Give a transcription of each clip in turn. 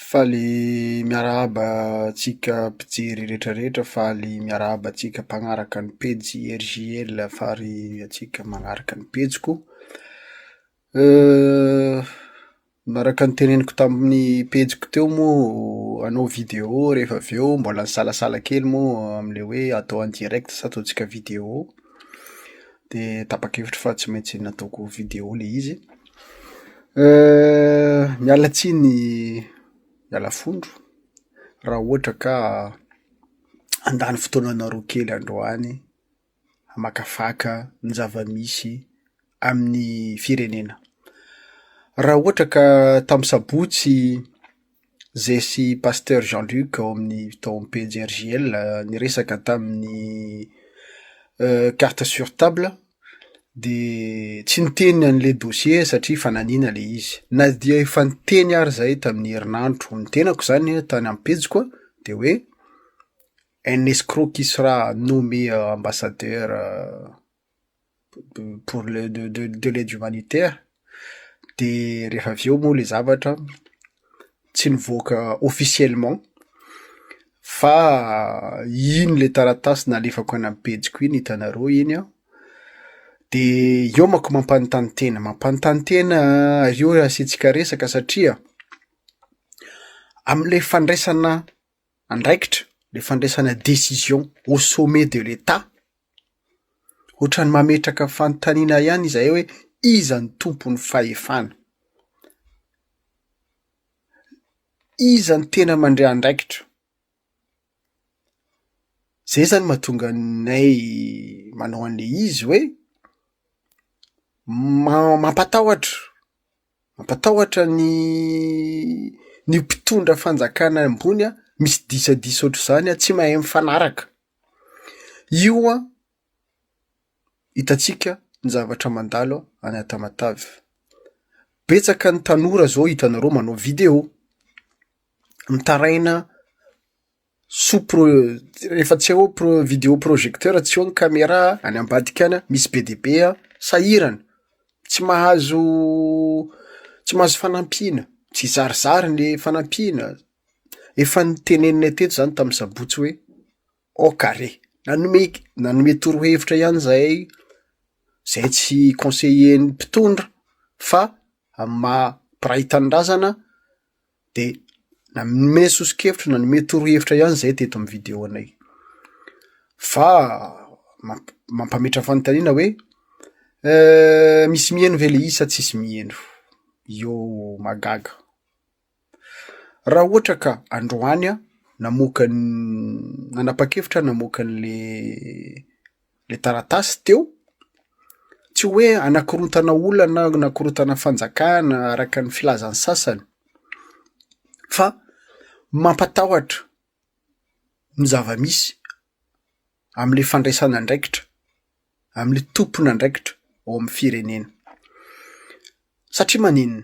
Faly miarahaba antsika mpijery rehetrarehetra, faly miarahaba antsika mpagnaraka ny pejy RJL fary antsika magnaraka ny pejiko. Araka ny teneniko tamin'ny pejiko teo moa, hanao vidéo rehefa avy eo mbola nisalasala kely moa am'le hoe atao en direct sa ataontsika vidéo, de tapa-kevitra fa tsy maintsy nataoko vidéo le izy. Miala tsiny, miala fondro raha ohatra ka andany fotoananareo kely androany hamakafaka ny zava-misy amin'ny firenena. Raha ohatra ka tamin'ny sabotsy zay sy pasteur Jean-Luc ao amin'ny tao amin'ny pejy RJL niresaka tamin'ny carte sur table, de tsy niteny an'le dossier satria fananiana le izy. Na dia efa niteny ary zahay tamin'ny herinandro, nitenako zany tany amin'ny pejiko de hoe un escroc qui sera nommé ambassadeur pour de l'aide humanitaire. De rehefa avy eo moa le zavatra tsy nivoaka officiellement fa iny le taratasy nalefako any amin'ny pejiko iny hitanareo iny a. De eo manko mampanontany tena io asiantsika resaka satria am'le fandraisana andraikitra, le fandraisana décision au sommet de l'État, ohatrany mametraka fanontaniana ihany izahay hoe iza ny tompon'ny fahefana, iza ny tena mandray andraikitra. Zay zany mahatonga nay manao an'le izy hoe mampatahotra ny mpitondra fanjakana ambony misy disadisa ohatr'izany tsy mahay mifanaraka. Io hitantsika ny zavatra mandalo any Tamatavy. Betsaka ny tanora zao hitanareo manao vidéo, mitaraina rehefa tsy ao vidéo projecteur tsy ao ny caméra any ambadika any misy be de be sahirana, tsy mahazo fanampiana, tsy zarizary le fanampiana. Efa nitenenina teto zany tamin'ny sabotsy hoe au carré, nanome torohevitra ihany zahay tsy conseiller ny mpitondra fa mampiray tanindrazana, de nanome sosokevitra, nanome torohevitra ihany zahay teto amin'ny vidéo anay. Fa mampametra fanontaniana hoe misy miheno ve le izy sa tsisy miheno? Io magaga. Raha ohatra ka androany nanapa-kevitra namoaka le taratasy teo, tsy hoe anakorontana olona na anakorontana fanjakana araka ny filazan'ny sasany, fa mampatahotra ny zava-misy am'le fandraisana andraikitra, am'le tompona andraikitra ao amin'ny firenena. Satria maninona?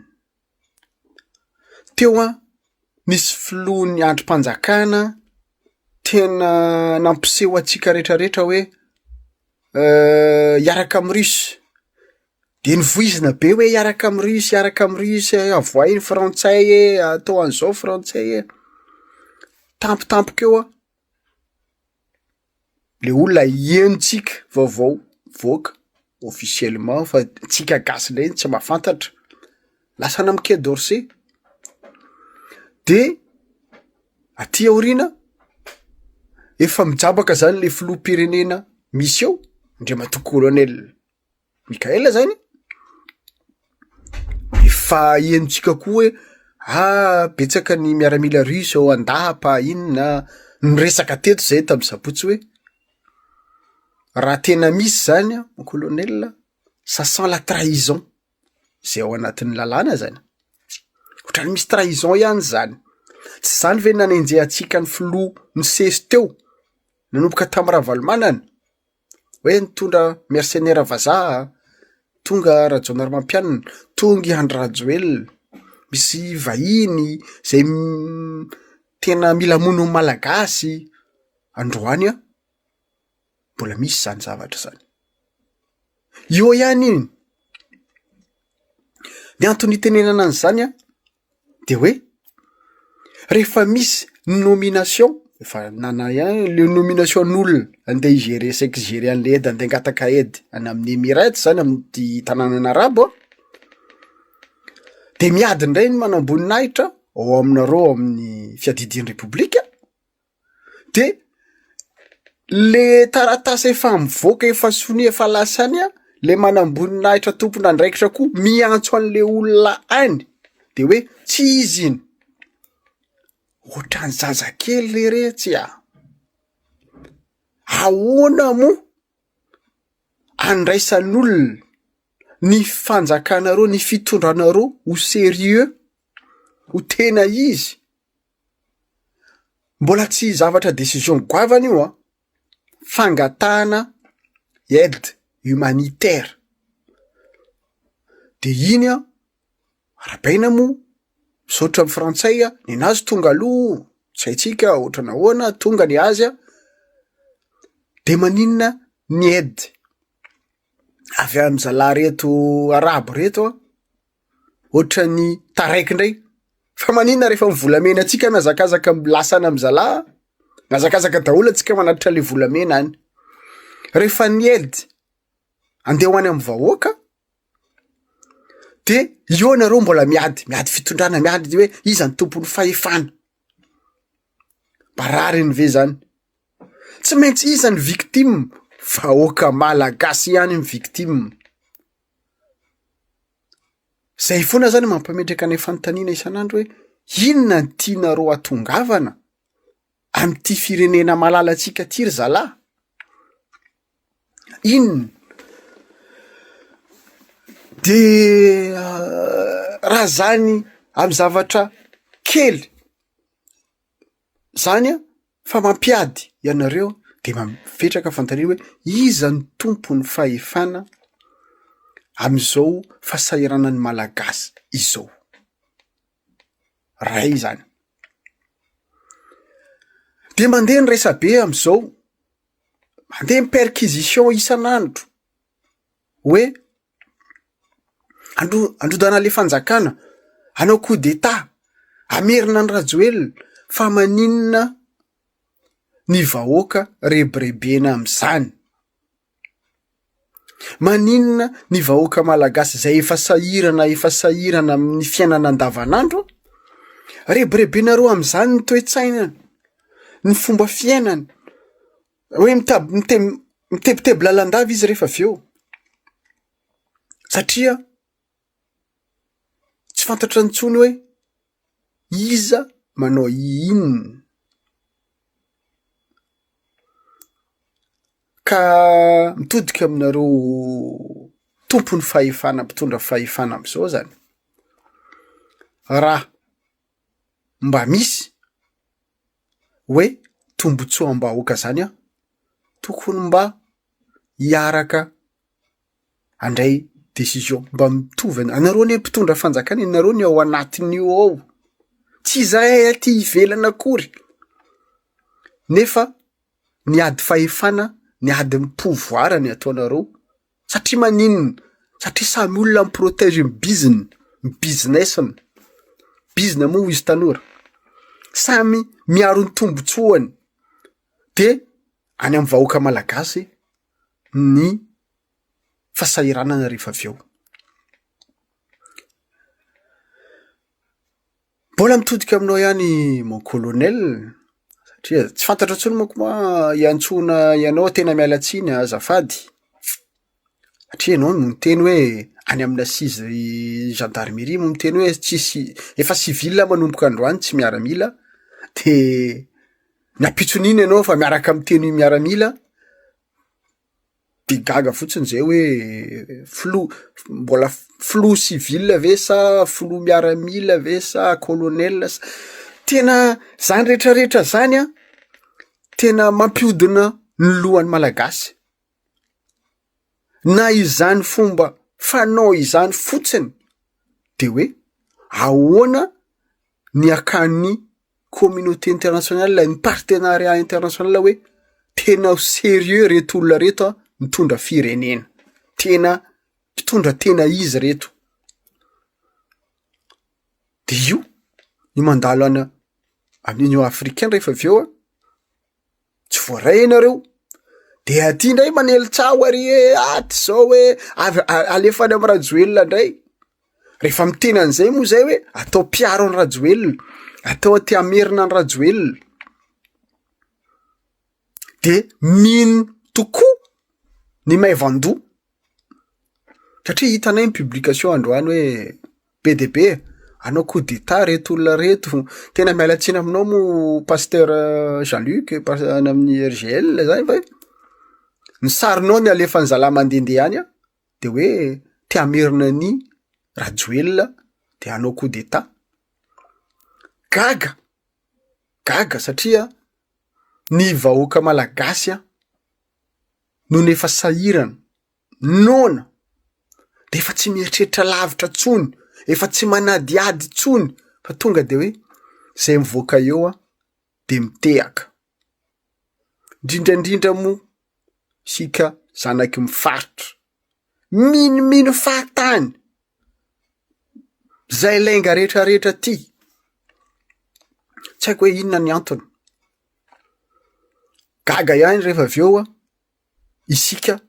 Teo nisy filohan'ny androm-panjakana tena nampiseho antsika rehetrarehetra hoe hiaraka amin'ny Russie. De nivoizina be hoe hiaraka amin'ny Russie, avoay ny frantsay atao an'izao frantsay tampotampoka eo le olona henontsika vaovao voaka officiellement fa tsika gasy leny tsy mahafantatra, lasa namike d'Orsay. De aty aoriana efa mijabaka zany le filoham-pirenena misy eo, Andriamatoa Colonel Mikaela zany, efa henontsika koa hoe betsaka ny miaramila russe ao andahapa inona niresaka teto zay tamin'ny sabotsy hoe raha tena misy zany colonel, ça sent la trahison zay ao anatin'ny lalàna zany. Ohatrany misy trahison ihany zany. Tsy zany ve nanenjea antsika ny filoha ny sesy teo nanomboka tamin'ny Ravalomanana hoe nitondra mercenaire vazaha, tonga Rajaonarimampianina, tonga Andry Rajoelina, misy vahiny zay tena mila mono malagasy. Androany mbola misy zany zavatra zany. Io ihany iny. Ny antony itenenana an'izany de hoe rehefa misy nomination efa nana ihany le nomination n'olona andeha igérer s'exgérer an'le edy andeha angataka edy any amin'ny Emirates zany amin'ny tanànana arabo de miady indray ny manamboninahitra ao aminareo amin'ny fiadidian'ny repoblika de le taratasy efa mivoaka efa sonia efa lasany le manamboninahitra tompon'andraikitra koa miantso an'le olona any de hoe tsy izy iny ohatrany zazakely le retsy ahoana moa andraisan'olona ny fanjakanareo ny fitondranareo ho sérieux ho tena izy mbola tsy zavatra décision goavana io fangatahana aide humanitaire de iny arabaina moa misaotra amin'ny frantsay ny nazy tonga aloha tsy haitsika ohatra nahoana tonga ny azy de maninona ny aide avy amin'ny zalahy reto arabo reto ohatra ny taraiky indray fa maninona rehefa mivolamena atsika miazakazaka lasana amin'ny zalahy miazakazaka daholo atsika manatitra le volamena any rehefa ny aide andeha ho any amin'ny vahoaka de io anareo mbola miady fitondrana miady de hoe iza ny tompon'ny fahefana barary ny ve zany tsy maintsy iza ny victime vahoaka malagasy ihany ny victime zay foana zany mampametraka ny fanontaniana isan'andro hoe inona ny tianareo atongavana amin'ity firenena malalatsika ty ry zalahy inona de raha zany amin'ny zavatra kely zany fa mampiady ianareo de mametraka fanontaniana hoe iza ny tompon'ny fahefana am'izao fahasahiranany malagasy izao ray zany de mandeha ny resabe am'izao mandeha perquisition isan'andro hoe androdana le fanjakana anao coup d'état amerina ny rajoelina fa maninona ny vahoaka rebirebena am'izany maninona ny vahoaka malagasy zay efa sahirana amin'ny fiainana andavanandro rebirebenareo am'izany ny toe-tsainany ny fomba fiainany hoe mitebiteby lalandava izy rehefa aveo satria tsy fantatra nitsony hoe iza manao inona ka mitodika aminareo tompon'ny fahefana mpitondra fahefana am'izao zany raha mba misy hoe tombotsoam-bahoaka zany tokony mba hiaraka andray décision mba mitovy anareo ny mpitondra fanjakana anareo ny ao anatin'io ao tsy izahay aty ivelana akory nefa ny ady fahefana ny ady ny pouvoir ny ataonareo satria maninona satria samy olona miprotège ny businessny bizina moa izy tanora samy miaro ny tombotsoany de any amin'ny vahoaka malagasy ny fahasahiranana rehefa aveo mbola mitodika aminao ihany mon colonel satria tsy fantatra ntsony manko ma iantsona ianao tena mialatsiny azafady satria ianao no miteny hoe any amina sizy gendarmerie mo miteny hoe tsisy efa civil manomboka androany tsy miaramila de napitsoniny ianao fa miaraka miteny miaramila de gaga fotsiny zay hoe mbola flou civil ve sa flou miaramila ve sa colonel tena zany rehetrarehetra zany tena mampiodina ny lohan'ny malagasy na izany fomba fanao izany fotsiny de hoe ahoana ny akan'ny communauté internationale ny partenariat international hoe tena sérieux reto olona reto mitondra firenena tena mpitondra tena izy reto de io ny mandalo ana amin'ny Union africaine rehefa avy eo tsy voaray ianareo de aty ndray manelitsao ary aty zao hoe alefany amy Rajoelina ndray rehefa miteny an'izay moa zay hoe atao piaro any Rajoelina atao aty amerina any Rajoelina de mino tokoa ny Maivandoa satria hitanay ny publication androany hoe PDB anao coup d'état reto olona reto tena mialatsiny aminao mo pasteur Jean-Luc amin'ny RGL zay fa ny sarinao ny alefan'ny zala mandendeha any de hoe te amerina ny Rajoelina de anao coup d'état gaga satria ny vahoaka malagasy no nefa sahirana nona de efa tsy mieritreritra lavitra tsony efa tsy manadiady tsony fa tonga de hoe zay mivoaka eo de mitehaka indrindrandrindra mo sika zanaky mifaritra mino fahatany zay lainga rehetrarehetra ty tsy haiko hoe inona ny antony gaga ihany rehefa avy eo isika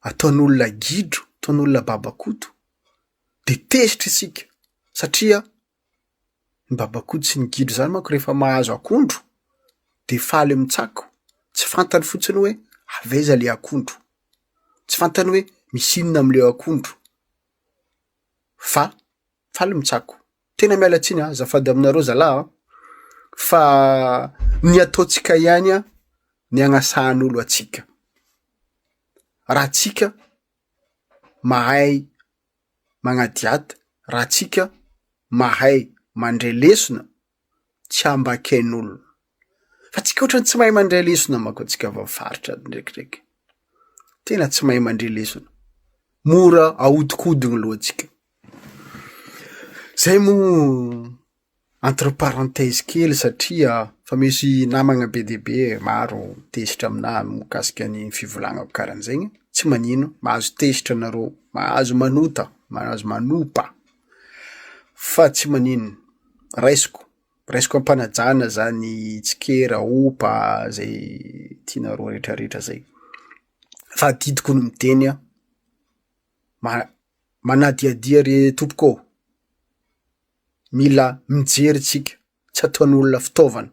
ataon'olona gidro ataon'olona babakoto de tezitra isika satria ny babakoto sy ny gidro zany manko rehefa mahazo akondro de faly mitsako tsy fantany fotsiny hoe aveza le akondro tsy fantany hoe misy inona am'le akondro fa faly mitsako tena mialatsiny azafady aminareo zalahy fa ny ataotsika ihany ny agnasahan'olo atsika raha tsika mahay magnadiata raha tsika mahay mandray lesona tsy ambakain'olona fa tsika ohatrany tsy mahay mandray lesona manko atsika vafaritra ndraikidraiky tena tsy mahay mandray lesona mora ahodikodiny lohatsika zay mo entre parenthèse kely satria fa misy namagna BDB maro tezitra aminahy mikasika ny fivolagnako karan'zaigny tsy manino mahazo tezitra nareo mahazo manopa fa tsy manino raisiko ampanajana zany tsikera opa zay tianareo rehetrarehetra zay fa didiko no miteny manadiadia re tompoko mila mijery tsika tsy ataon'olona fitaovana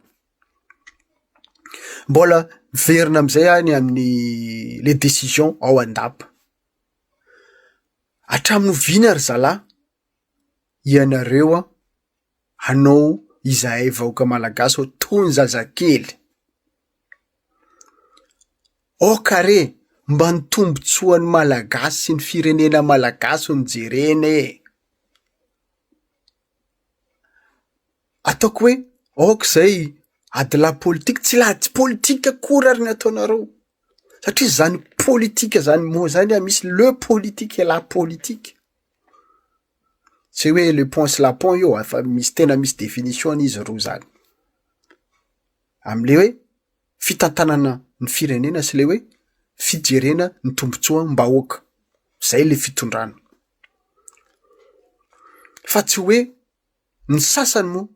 mbola verina amizay any amin'ny les décisions ao andapa atramino vina ry zala ianareo anao izahay vahoaka malagasy tony zazakely kare mba ny tombotsoan'ny malagasy sy ny firenena malagasy ny jerene ataoko hoe zay ady la politika tsy lady politika akory ary ny ataonareo satria zany politika zany mo zany misy le politique et la politique tsy hoe le pont sy la pont io fa misy tena misy définition izy roa zany am'le hoe fitantanana ny firenena sy le hoe fijerena ny tombotsoa mbahoaka zay le fitondrana fa tsy hoe ny sasany mo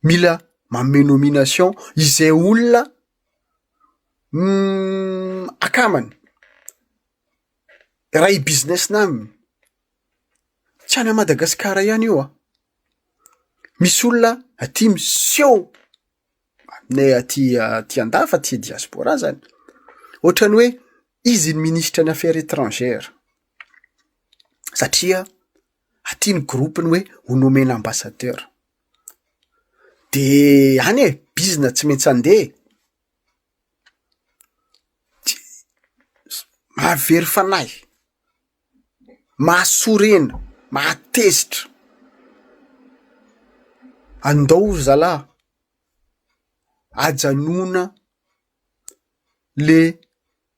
mila manome nomination izay olona akamany ray business naminy tsy any Madagasikara ihany io misy olona aty miseho aminay aty andafa aty diaspora zany ohatrany hoe izy ny ministre ny affaires étrangères satria aty ny groupeny hoe honomena ambassadeur de any business tsy maintsy andeha mahavery fanahy mahasorena mahatezitra andao zalahy ajanona le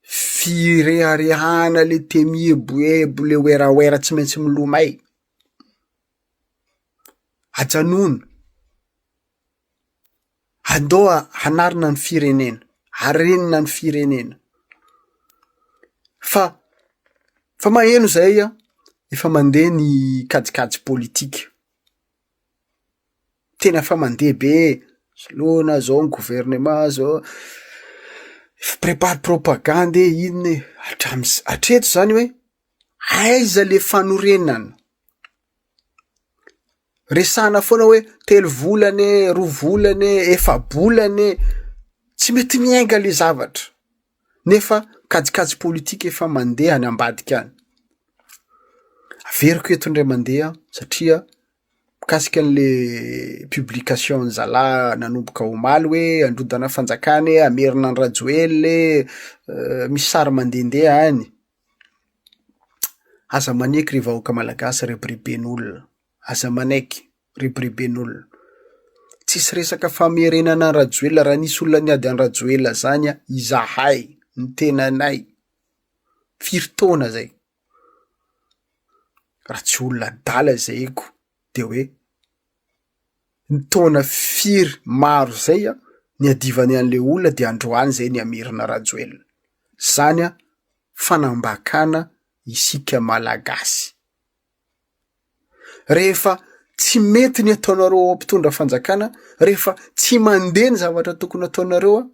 fireharehana le temieboebo le oeraoera tsy maintsy milomay ajanona andao hanarina ny firenena harenina ny firenena fa maheno zay efa mandeha ny kadikady politika tena fa mandeha be soloana zao ny gouvernement zao prépare propagande inony hatreto zany hoe aiza le fanorenana resana foana hoe 3 volane 2 volane 4 volane tsy mety miainga le zavatra nefa kajikajy politika efa mandeha any ambadika any averiko eto ndray mandeha satria mikasika an'le publication zala nanomboka omaly hoe androdana fanjakany amerina ny Rajoely misy sary mandendeha any aza maneky ry vahoaka malagasy rebriben'olona aza manaiky rebriben'olona tsisy resaka famerenana Rajoely raha nisy olona niady an Rajoely zany izahay ny tenanay firy taona zay raha tsy olona dala zayko de hoe ny taona firy maro zay niadivany an'le olona de androany zay ny amirina Rajoely zany fanambakana isika malagasy rehefa tsy mety ny ataonareo mpitondra fanjakana rehefa tsy mandeha ny zavatra tokony ataonareo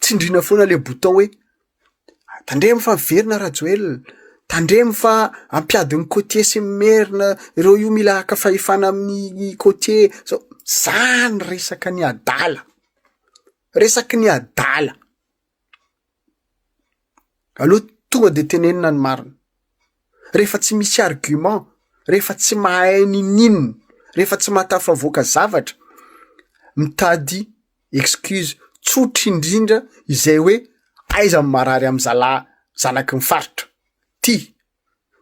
tsindrina foana le bouton hoe tandremo fa verina Rajoely tandremo fa ampiadiny côtier sy merina ireo io mila haka fahefana amin'ny côtier so zany resaka ny adala aloha tonga de tenenina ny marina rehefa tsy misy argument rehefa tsy mahay ninino rehefa tsy mahatafavoaka zavatra mitady excuse tsotry indrindra izay hoe aiza marary am zanaky ny faritra ty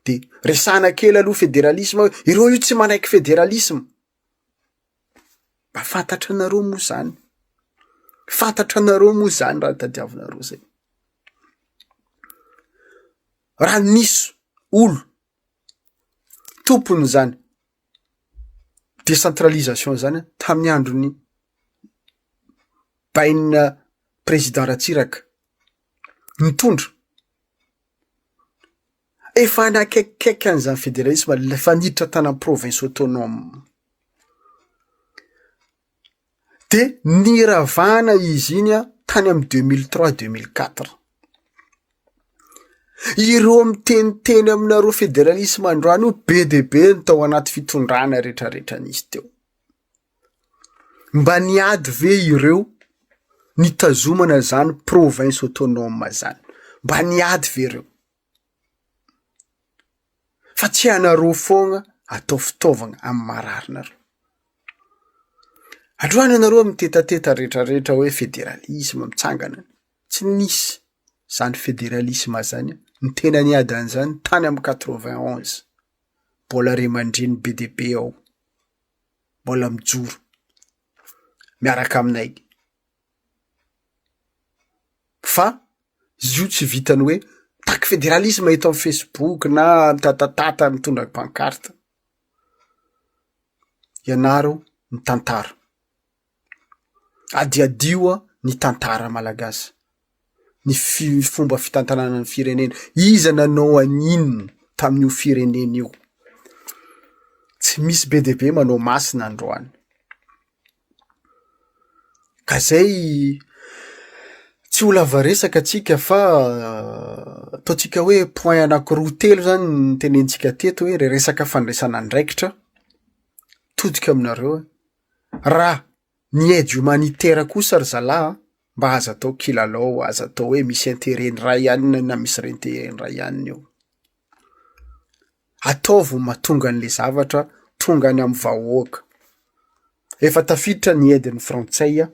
de resana kely aloha fédéralisme ireo io tsy manaiky fédéralisme mba fantatra anareo moa zany raha tadiavinareo zay raha nisy olo tompony zany décentralisation zany tamin'ny androny bainina président Ratsiraka nitondra efa nakaikikaiky an'izany fédéralisme lefa niditra tana province autonome de niravana izy iny tany amy 2003-2004 ireo miteniteny aminareo fédéralisme androany io be de be ny tao anaty fitondrana rehetrarehetra nisy teo mba niady ve ireo nitazomana zany province autonome zany mba niady ve ireo fa tsy anareo foagna atao fitaovagna amy mararinareo androany anareo mitetateta rehetrarehetra hoe fédéralisme mitsangana tsy nisy zany fédéralisme zany ny tena niady an'izany tany amy 91 mbola Ray Aman-dreny BDP ao mbola mijoro miaraka aminay fa izy io tsy vitany hoe taky fédéralisme eto amy Facebook na mitatatata mitondra pancarte ianaro ny tantara adiadio ny tantara malagasy ny fomba fitantanana ny firenena iza nanao aninony tamin'io firenena io tsy misy BDP manao masina androany ka zay tsy ho lava resaka atsika fa ataotsika hoe point anakiroa telo zany ny tenentsika teto hoe resaka fandraisana andraikitra todika aminareo raha ny aide humanitaire kosa ry zalahy mba aza atao kilalao aza atao hoe misy intérêt ny ray ihany na misy intérêt ny ray ihany io ataovo mahatonga an'le zavatra tonga any amy vahoaka efa tafiditra ny aide ny frantsay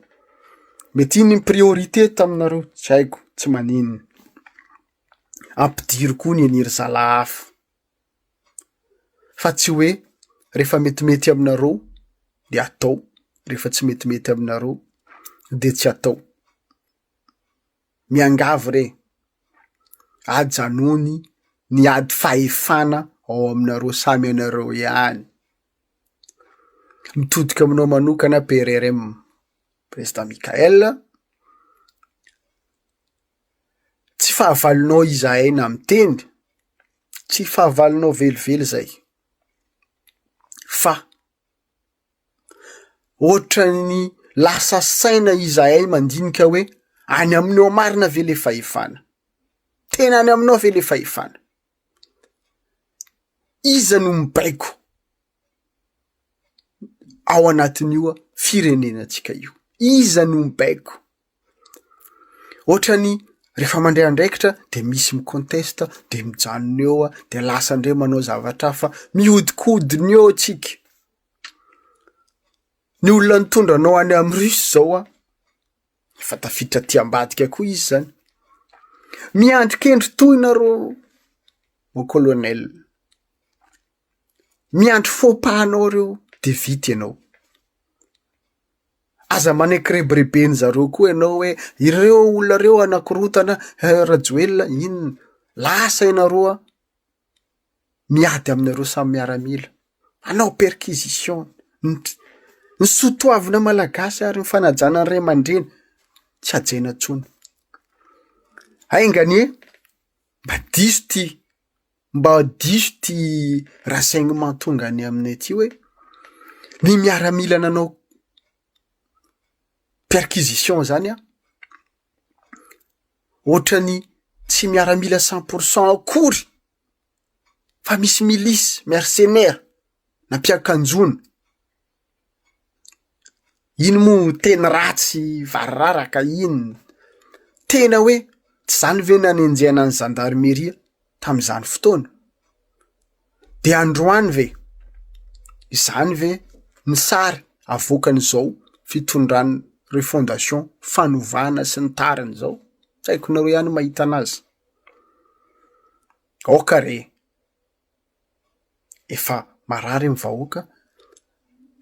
mety iny priorité taminareo tsy haiko tsy maninona ampidiry koa ny aniry zalahy hafa fa tsy hoe rehefa metimety aminareo de atao rehefa tsy metimety aminareo de tsy atao miangavy re ajanony ny ady fahefana ao aminareo samy anareo ihany mitodika aminao manokana PRRM président Mikael tsy fahavalinao izahay na miteny tsy fahavalinao velively zay fa ohatra ny lasa saina izahay mandinika hoe any aminao marina ve le fahefana, tena any aminao ve le fahefana. Iza no mibaiko ao anatin'io firenenantsika io, iza no mibaiko. Ohatra ny rehefa mandray andraikitra de misy mikontesta, de mijanona eo de lasa ndre manao zavatra hafa, mihodinkodina eo tsika. Ny olona nitondra anao any amin'ny Russie zao efa tafiditra aty ambadika koa izy zany. Miandrikendry toy nareo mon colonel, miandry faux-pas-nao reo de vita ianao. Aza manekrebrebeny zareo koa ianao hoe ireo olona reo anakorotana Rajoelina inona, lasa ianareo miady aminareo samy miaramila, anao perquisition. Ny soatoavina malagasy ary ny fanajana ny ray aman-dreny tsy ajaina intsony. Ainganie mba diso ty renseignement tonga any aminay aty hoe ny miaramila nanao perquisition zany ohatra ny tsy miaramila 100% akory, fa misy milisy mercenaire na mpiakanjona. Ino mo teny ratsy varararaka ino, tena hoe tsy zany ve nanenjehana ny gendarmerie tam'izany fotoana. De androany ve izany ve ny sary avoakan'izao fitondrany refondation fanovana sy ny tariny zao. Tsy haiko nareo ihany mahita anazy. Okare efa marary ny vahoaka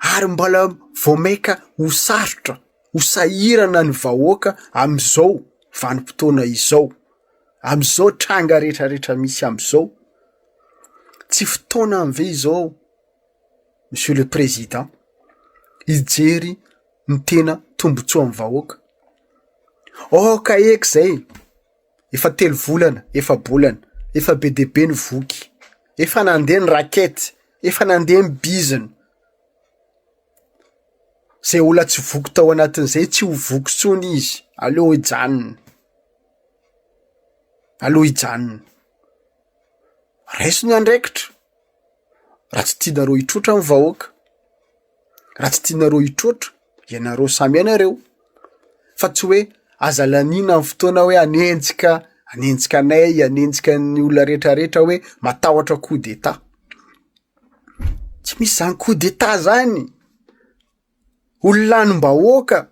ary mbola vomaika ho sarotra ho sahirana ny vahoaka am'izao vanim-potoana izao, am'izao tranga rehetrarehetra misy am'izao. Tsy fotoana am've izao Monsieur le Président ijery ny tena tombotsoa amin'ny vahoaka. Ka eky zay efa 3 volana, efa bolana, efa be de be ny voky, efa nandeha ny rakety, efa nandeha ny biziny. Zay olona tsy voky tao anatin'izay tsy ho voky tsony izy. Aleo hijanona, aleo hijanona. Raiso ny andraikitra raha tsy tianareo hitrotra amin'ny vahoaka, raha tsy tianareo hitrotra ianareo samy ianareo, fa tsy hoe aza lanina amin'ny fotoana hoe anenjika anay, anenjika ny olona rehetrarehetra hoe matahotra coup d'état. Tsy misy zany coup d'état zany. Olonanim-bahoaka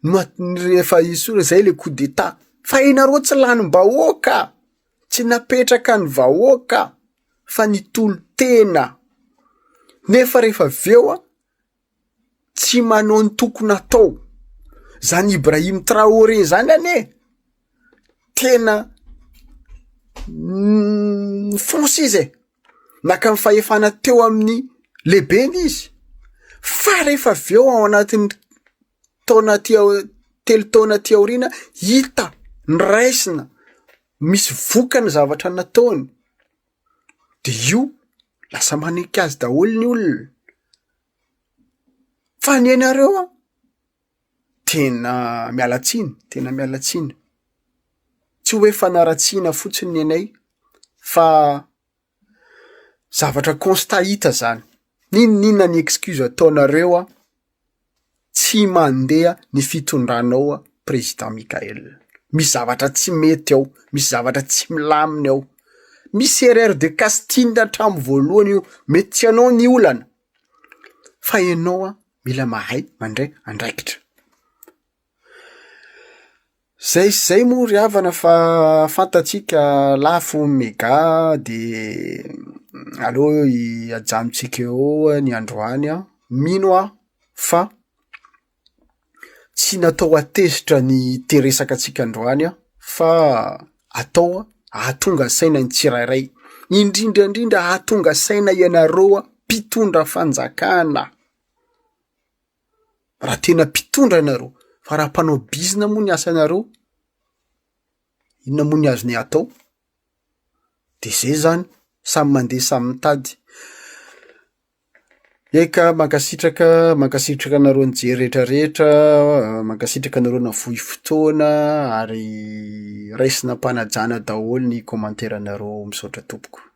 rehefa isora zay le coup d'état, fa inareo tsy lanim-bahoaka, tsy napetraka ny vahoaka fa nitolo tena. Nefa rehefa veo tsy manao ny tokony atao. Zany Ibrahim Traoré zany ane tena fonsa izy naka ny fahefana teo amin'ny lebeny izy. Fa rehefa veo ao anatin'ny taona telo taona ty aorina hita ny raisina misy vokany zavatra nataony, de io lasa manaiky azy daholo ny olona. Fa ny anareo tena mialatsiny, tena mialatsiny. Tsy hoe fanaratsina fotsiny ny anay fa zavatra constat hita zany. Ninona ny excuse ataonareo tsy mandeha ny fitondranao Président Mikael. Misy zavatra tsy mety ao, misy zavatra tsy milaminy ao, misy erreur de casting hatramin'ny voalohany io, mety tsy anao ny olana fa ianao mila mahay mandray andraikitra. Zay moa ry havana fa fantatsika lafo mega de aleo hiajanontsika eo ny androany mino fa tsy natao atezitra ny teresaka antsika androany fa atao ahatonga saina ny tsirairay, indrindra ahatonga saina ianareo mpitondra fanjakana. Raha tena mpitondra ianareo, fa raha mpanao bizina moa ny asanareo, inona moa ny azony atao? De zay zany samy mandeha samy mitady. Eka, mankasitraka anareo nijery rehetrarehetra, mankasitraka anareo navohy fotoana ary raisina mpanajana daholo ny commentaire anareo misaotra tompoko.